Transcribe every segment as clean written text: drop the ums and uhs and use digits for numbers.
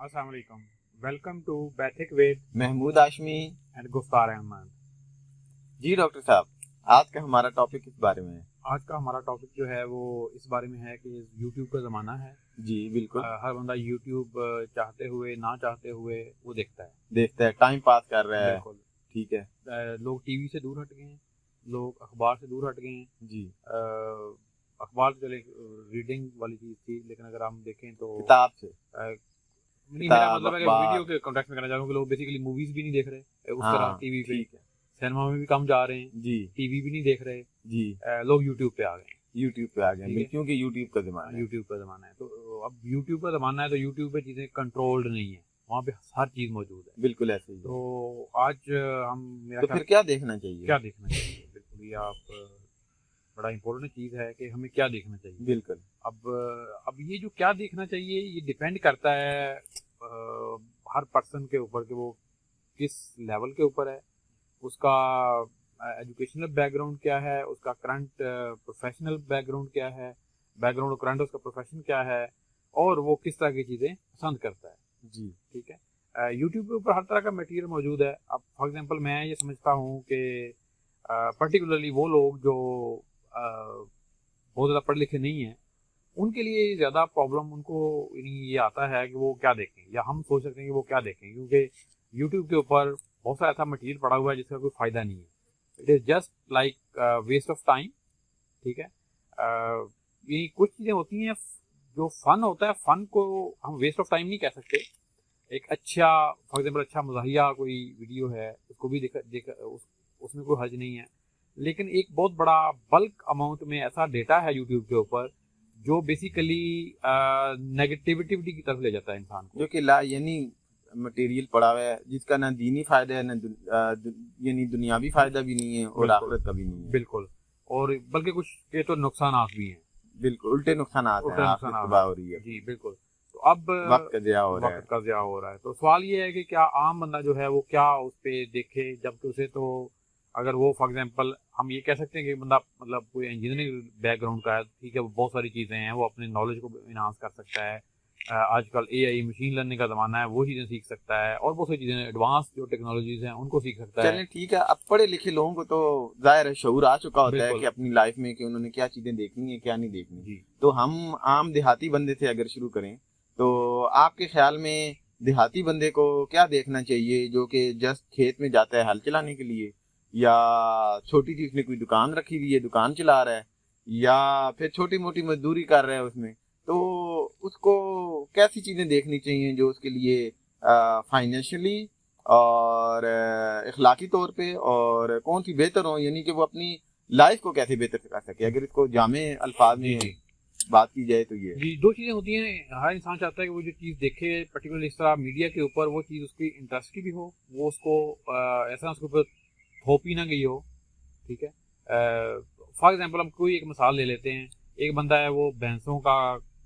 अस्सलाम वालेकुम। Welcome to Baithak with Mahmood Hashmi and Guftar Ahmed. जी। डॉक्टर साहब, आज का हमारा टॉपिक किस बारे में है? आज का हमारा टॉपिक जो है वो इस बारे में है कि यूट्यूब का ज़माना है। जी बिल्कुल। हर बंदा यूट्यूब चाहते हुए ना चाहते हुए वो देखता है, टाइम पास कर रहा है। बिल्कुल। ठीक है। लोग टीवी से दूर हट गए हैं, लोग अखबार से दूर हट गए हैं। जी। अखबार तो चले रीडिंग वाली चीज़ थी, लेकिन अगर हम देखें तो किताब से नहीं, मेरा मतलब है कि अखबार। वीडियो के कॉन्टेक्ट में कहना चाहूँगा कि लोग बेसिकली मूवीज़ भी नहीं देख रहे उस तरह टीवी पे, ठीक है। सिनेमा में भी कम जा रहे हैं, जी टीवी भी नहीं देख रहे। जी। लोग यूट्यूब पे आ गए, यूट्यूब पे आ गए, ठीक है। क्योंकि यूट्यूब का ज़माना है। यूट्यूब का ज़माना है, तो अब यूट्यूब का ज़माना है तो यूट्यूब पे चीज़ें कंट्रोल्ड नहीं है, वहाँ पे हर चीज़ मौजूद है। बिल्कुल ऐसे ही है। तो आज हम मेरा तो फिर क्या देखना चाहिए? क्या देखना चाहिए, बिल्कुल ये आप बड़ा इम्पोर्टेंट चीज़ है कि हमें क्या देखना चाहिए। बिल्कुल। अब ये जो क्या देखना चाहिए ये डिपेंड करता है हर पर्सन के ऊपर कि वो किस लेवल के ऊपर है, उसका एजुकेशनल बैकग्राउंड क्या है, उसका करंट प्रोफेशनल बैकग्राउंड क्या है, बैकग्राउंड और करंट उसका प्रोफेशन क्या है, और वो किस तरह की चीज़ें पसंद करता है। जी ठीक है। यूट्यूब के ऊपर हर तरह का मटेरियल मौजूद है। अब फॉर एग्जांपल मैं ये समझता हूँ कि पर्टिकुलरली वो लोग जो बहुत ज़्यादा पढ़े लिखे नहीं हैं, उनके लिए ज़्यादा प्रॉब्लम उनको ये आता है कि वो क्या देखें, या हम सोच सकते हैं कि वो क्या देखें, क्योंकि यूट्यूब के ऊपर बहुत सारा ऐसा मटेरियल पड़ा हुआ है जिसका कोई फ़ायदा नहीं है। It is just like waste of time. ठीक है। ये कुछ चीज़ें होती हैं जो फ़न होता है, फ़न को हम वेस्ट ऑफ टाइम नहीं कह सकते। एक अच्छा फॉर एग्जाम्पल अच्छा मज़ाहिया कोई वीडियो है, उसको भी उसमें कोई हर्ज नहीं है। लेकिन एक बहुत बड़ा बल्क अमाउंट में ऐसा डेटा है यूट्यूब के ऊपर जो बेसिकली नेगेटिविटी की तरफ ले जाता है इंसान को, जो कि यानी मटेरियल पड़ा हुआ है जिसका ना दीनी फायदा है, ना यानी दुनियावी फायदा भी नहीं है और आखिरत का भी नहीं है। बिल्कुल। और बल्कि कुछ के तो नुकसानात भी हैं, बिल्कुल उल्टे नुकसानात हैं, आखिरत तबाह हो रही है। जी बिल्कुल। तो अब वक्त का ज़िया हो रहा है। वक्त का ज़िया हो रहा है। तो सवाल ये है कि क्या आम बंदा जो है वो क्या उस पर देखे, जबकि उसे तो अगर वो फॉर एग्जांपल हम ये कह सकते हैं कि बंदा मतलब कोई इंजीनियरिंग बैकग्राउंड का है, ठीक है, वो बहुत सारी चीज़ें हैं, वो अपने नॉलेज को इन्हांस कर सकता है। आजकल एआई मशीन लर्निंग का ज़माना है, वो चीज़ें सीख सकता है, और बहुत सारी चीज़ें एडवांस जो टेक्नोलॉजीज़ हैं उनको सीख सकता है। चलें ठीक है। अब पढ़े लिखे लोगों को तो जाहिर है शऊर आ चुका होता है कि अपनी लाइफ में कि उन्होंने क्या चीज़ें देखनी है क्या नहीं देखनी। जी। तो हम आम देहाती बंदे से अगर शुरू करें तो आपके ख्याल में देहाती बंदे को क्या देखना चाहिए, जो कि जस्ट खेत में जाता है हल चलाने के लिए, या छोटी सी उसने कोई दुकान रखी हुई है दुकान चला रहा है, या फिर छोटी मोटी मजदूरी कर रहा है उसमें, तो उसको कैसी चीज़ें देखनी चाहिए जो उसके लिए फाइनेंशियली और इखलाकी तौर पे और कौन सी बेहतर हो, यानी कि वो अपनी लाइफ को कैसे बेहतर कर सके? अगर इसको जामे अल्फाज में बात की जाए तो ये जी, दो चीज़ें होती हैं। हर इंसान चाहता है कि वो जो चीज़ देखे पर्टिकुलर इस तरह मीडिया के ऊपर, वो चीज़ उसकी इंटरेस्ट की भी हो, वो उसको ऐसा उसके ऊपर थोपी ना गई हो। ठीक है। फॉर एग्जांपल हम कोई एक मिसाल ले लेते हैं। एक बंदा है वो भैंसों का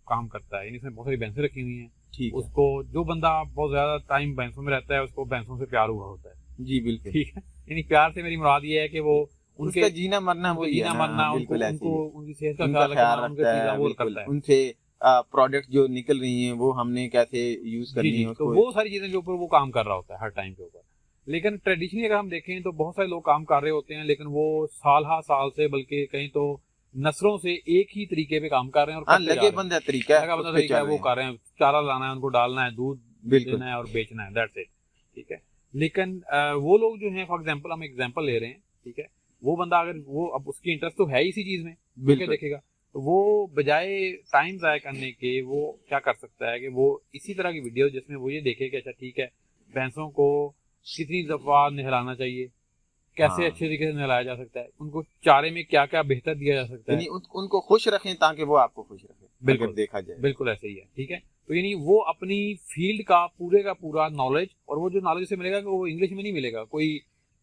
काम करता है, यानी इसमें बहुत सारी भैंसें रखी हुई हैं। ठीक है। उसको जो बंदा बहुत ज़्यादा टाइम भैंसों में रहता है उसको भैंसों से प्यार हुआ होता है। जी बिल्कुल। ठीक है। यानी प्यार से मेरी मुराद ये है कि वो उनका जीना मरना वही है ना, उनको बिल्कुल ऐसे ही है। उनकी सेहत का उनका ख्याल ख्याल रखना, उनकी रखता चीज़ें है, वो बिल्कुल करता है। उनसे प्रोडक्ट जो निकल रही हैं वो हमने कैसे यूज जी करनी जी। है तो उसको। वो सारी चीज़ें के ऊपर वो काम कर रहा होता है हर टाइम के ऊपर। लेकिन ट्रेडिशनली अगर हम देखें तो बहुत सारे लोग काम कर रहे होते हैं, लेकिन वो साल हा साल से, बल्कि कहीं तो नस्लों से एक ही तरीके पे काम कर रहे हैं और हाँ, करते जा लगे रहे बंदा तरीका है, हैं। उस पे तरीका है चल वो रहे हैं। कर रहे हैं, चारा लाना है, उनको डालना है, दूध बिल्कुल। देना है और बेचना है, दैट्स इट। ठीक है। लेकिन वो लोग जो हैं, फॉर एग्जांपल हम एग्जांपल ले रहे हैं, ठीक है, वो बंदा अगर वो अब उसकी इंटरेस्ट तो है इसी चीज़ में, वो क्या देखेगा, तो वो बजाय टाइम ज़ाया करने के वो क्या कर सकता है कि वो इसी तरह की वीडियो जिसमें वो ये देखे कि अच्छा ठीक है, भैंसों को कितनी दफ़ा नहलाना चाहिए, कैसे अच्छे तरीके से नहलाया जा सकता है, उनको चारे में क्या क्या बेहतर दिया जा सकता है। यानी उनको खुश रखें ताकि वो आपको खुश रखें। बिल्कुल अगर देखा जाए बिल्कुल ऐसे ही है। ठीक है। तो यानी वो अपनी फील्ड का पूरा नॉलेज, और वो जो नॉलेज उसे मिलेगा कि वो इंग्लिश में नहीं मिलेगा, कोई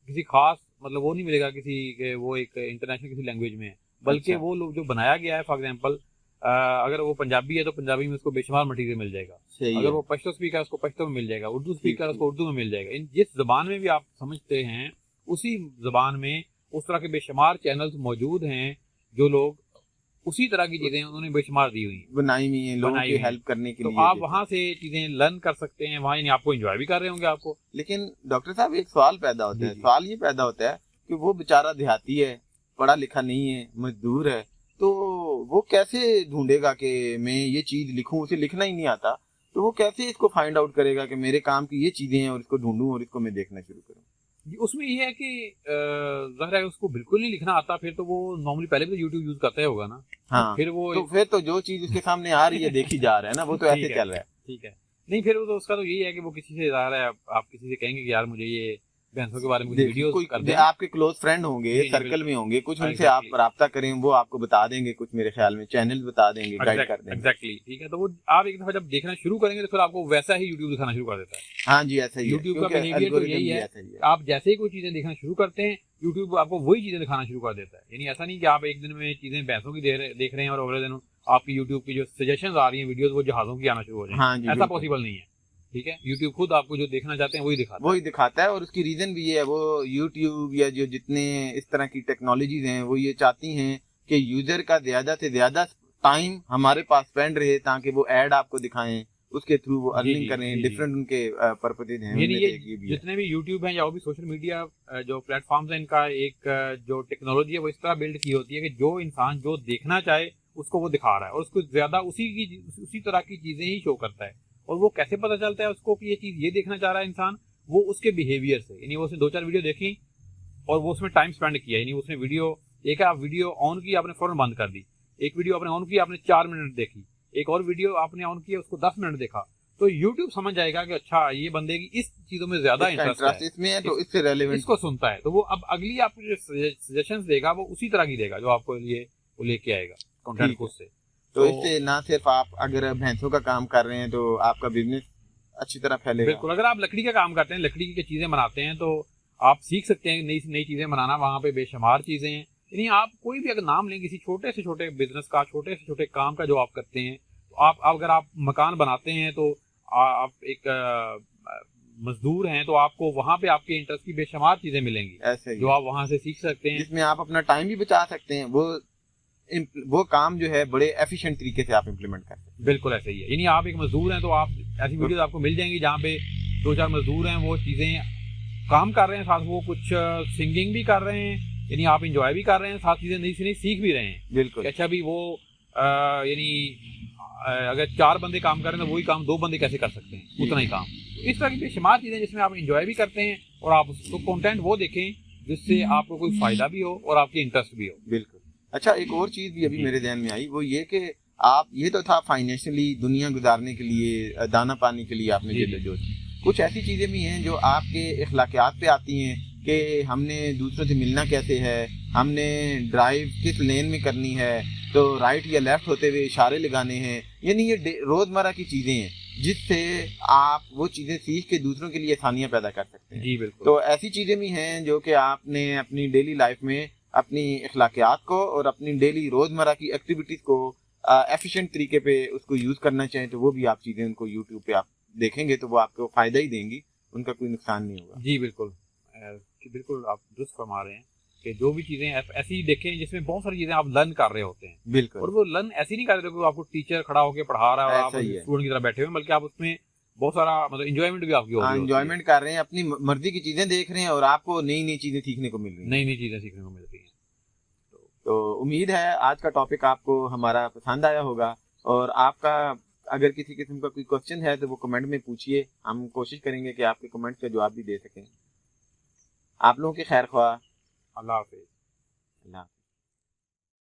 किसी खास मतलब वो नहीं मिलेगा किसी के, वो एक इंटरनेशनल किसी लैंग्वेज में है, बल्कि अच्छा। वो लोग जो बनाया गया है, फॉर एग्जांपल अगर वो पंजाबी है तो पंजाबी में उसको बेशुमार मटेरियल मिल जाएगा, अगर है। वो पश्तो स्पीकर है उसको पश्तो में मिल जाएगा, उर्दू स्पीकर है ठीक उसको उर्दू में मिल जाएगा। इन जिस जबान में भी आप समझते हैं उसी जबान में उस तरह के बेशुमार चैनल्स मौजूद हैं जो लोग उसी तरह की चीजें उन्होंने बेशुमार दी हुई हैं, बनाई हुई है लोगों बनाई की हुई हैं। हेल्प करने के तो लिए। आप वहां से चीजें लर्न कर सकते हैं, वहां यानी आपको एंजॉय भी कर रहे होंगे आपको। लेकिन डॉक्टर साहब एक सवाल पैदा होता जी है, जी। सवाल ये पैदा होता है कि वो बेचारा देहाती है, पढ़ा लिखा नहीं है, मजदूर है, तो वो कैसे ढूंढेगा कि मैं ये चीज लिखूं, उसे लिखना ही नहीं आता, तो वो कैसे इसको फाइंड आउट करेगा कि मेरे काम की ये चीजें हैं और इसको ढूंढूं और इसको मैं देखना शुरू करूं? जी, उसमें ये है कि ज़ाहिर है उसको बिल्कुल नहीं लिखना आता, फिर तो वो नॉर्मली पहले भी तो यूट्यूब यूज करता ही होगा ना। हाँ, फिर वो तो फिर तो जो चीज उसके सामने आ रही है देखी जा रहा है ना, वो तो ऐसे ठीक है, चल रहा है। ठीक है। नहीं, फिर वो तो उसका तो यही है कि वो किसी से ज़ाहिर है आप किसी से कहेंगे कि यार मुझे ये भैंसों के बारे में कुछ देखिए, वीडियोस कोई कर दें। आपके क्लोज फ्रेंड होंगे, जी, जी, सर्कल बिल्कुल। में होंगे, कुछ उनसे आप एग्जैक्टली, राब्ता करें, वो आपको बता देंगे, कुछ मेरे ख्याल में चैनल बता देंगे, गाइड कर देंगे। एग्जैक्टली, ठीक है। तो वो आप एक दफा जब देखना शुरू करेंगे तो फिर आपको वैसा ही यूट्यूब दिखाना शुरू कर देता है। हाँ जी, ऐसा ही है, यूट्यूब का क्योंकि बिहेवियर तो एल्गोरिदम यही भी है, ऐसा ही है। आप जैसे ही कोई चीजें देखना शुरू करते हैं यूट्यूब आपको वही चीजें दिखाना शुरू कर देता है। यानी ऐसा नहीं कि आप एक दिन में चीजें भैंसों की देख रहे हैं और अगले दिन आपकी यूट्यूब की जो सजेशन आ रही है वीडियोस वो जहाजों की आना शुरू हो जाए। हाँ जी, ऐसा बिल्कुल। पॉसिबल नहीं है, ठीक है। यूट्यूब खुद आपको जो देखना चाहते हैं वही दिखाता वही दिखाता है, और उसकी रीजन भी ये है, वो यूट्यूब या जो जितने इस तरह की टेक्नोलॉजीज हैं वो ये चाहती हैं कि यूजर का ज्यादा से ज्यादा टाइम हमारे पास स्पेंड रहे, ताकि वो ऐड आपको दिखाएं, उसके थ्रू वो है। जी अर्निंग जी करें। जी जी। डिफरेंट उनके पर्पसेज हैं, यानी उनमें ये से एक ये भी है। जितने भी यूट्यूब हैं या वो भी सोशल मीडिया जो प्लेटफॉर्म्स हैं, इनका एक जो टेक्नोलॉजी है वो इस तरह बिल्ड की होती है कि जो इंसान जो देखना चाहे उसको वो दिखा रहा है और उसको ज्यादा उसी तरह की चीजें ही शो करता है। और वो कैसे पता चलता है उसको कि ये चीज ये देखना चाह रहा है इंसान? वो उसके बिहेवियर से, यानी वो उसने 2-4 वीडियो देखी और वो उसमें टाइम स्पेंड किया, यानी उसने वीडियो एक आप वीडियो ऑन की आपने फौरन बंद कर दी, एक वीडियो आपने ऑन की आपने 4 मिनट देखी, एक और वीडियो आपने ऑन किया उसको 10 मिनट देखा, तो यूट्यूब समझ जाएगा कि अच्छा ये बंदे की इस चीजों में ज्यादा इंटरेस्ट है, इसमें है, तो इससे रेलेवेंट इसको सुनता है, तो वो अब अगली आपको जो सजेशंस देगा वो उसी तरह की देगा जो आपको लिए वो लेके आएगा कंटेंट खुद से। तो इससे ना सिर्फ आप अगर भैंसों का काम कर रहे हैं तो आपका बिजनेस अच्छी तरह फैलेगा। बिल्कुल, अगर आप लकड़ी का काम करते हैं, लकड़ी की चीजें बनाते हैं, तो आप सीख सकते हैं नई नई चीजें बनाना। वहां पे बेशुमार चीजें हैं, यानी आप कोई भी अगर नाम लें किसी छोटे से छोटे बिजनेस का, छोटे से छोटे काम का जो आप करते हैं, तो आप अगर आप मकान बनाते हैं तो आप एक मजदूर हैं तो आपको वहां पे आपके इंटरेस्ट की बेशुमार चीजें मिलेंगी ऐसे ही जो आप वहां से सीख सकते हैं, जिसमें आप अपना टाइम भी बचा सकते हैं। वो काम जो है बड़े एफिशिएंट तरीके से आप इम्प्लीमेंट कर सकते हैं। बिल्कुल ऐसे ही है। यानी आप एक मजदूर हैं तो आप ऐसी वीडियोस आपको मिल जाएंगी जहाँ पे 2-4 मजदूर हैं, वो चीजें काम कर रहे हैं, साथ वो कुछ सिंगिंग भी कर रहे हैं, यानी आप इंजॉय भी कर रहे हैं, साथ चीजें नई से नई सीख भी रहे हैं। बिल्कुल। अच्छा भी वो यानी अगर 4 बंदे काम कर रहे हैं तो वही काम 2 बंदे कैसे कर सकते हैं, उतना ही काम। तो इस तरह की बेशुमार चीजें जिसमें आप इंजॉय भी करते हैं और आप उसको कंटेंट वो देखें जिससे आपको कोई फायदा भी हो और आपकी इंटरेस्ट भी हो। बिल्कुल। अच्छा, एक और चीज भी अभी मेरे ध्यान में आई, वो ये कि आप ये तो था फाइनेंशियली दुनिया गुजारने के लिए, दाना पानी के लिए आपने जद्दोजहद, कुछ ऐसी चीजें भी हैं जो आपके इखलाकियात पे आती हैं कि हमने दूसरों से मिलना कैसे है, हमने ड्राइव किस लेन में करनी है, तो राइट या लेफ्ट होते हुए इशारे लगाने हैं। यानी ये रोजमर्रा की चीजें हैं जिससे आप वो चीजें सीख के दूसरों के लिए आसानियां पैदा कर सकते हैं। जी बिल्कुल। तो ऐसी चीजें भी हैं जो कि आपने अपनी डेली लाइफ में अपनी इखलाकियात को और अपनी डेली रोजमर्रा की एक्टिविटीज को एफिशिएंट तरीके पे उसको यूज करना चाहें, तो वो भी आप चीजें उनको यूट्यूब पे आप देखेंगे तो वो आपको फायदा ही देंगी, उनका कोई नुकसान नहीं होगा। जी बिल्कुल, बिल्कुल आप दुरुस्त फरमा रहे हैं कि जो भी चीजें ऐसी देखें जिसमें बहुत सारी चीजें आप लर्न कर रहे होते हैं। बिल्कुल। और वो लर्न ऐसी नहीं कर रहे कि आपको टीचर खड़ा होकर पढ़ा रहा है और आप ऐसा ही है। स्टूडेंट की तरह बैठे हुए हैं, बल्कि आप उसमें बहुत सारा मतलब एंजॉयमेंट भी आपकी हो रही है, एंजॉयमेंट कर रहे हैं, अपनी मर्जी की चीजें देख रहे हैं और आपको नई नई चीजें सीखने को मिल रही हैं, नई नई चीजें सीखने को मिल रही हैं। तो उम्मीद है आज का टॉपिक आपको हमारा पसंद आया होगा, और आपका अगर किसी किस्म का कोई क्वेश्चन है तो वो कमेंट में पूछिए, हम कोशिश करेंगे कि आपके कमेंट का जवाब भी दे सकें। आप लोगों के खैर ख्वाह। अल्लाह हाफिज़। अल्लाह।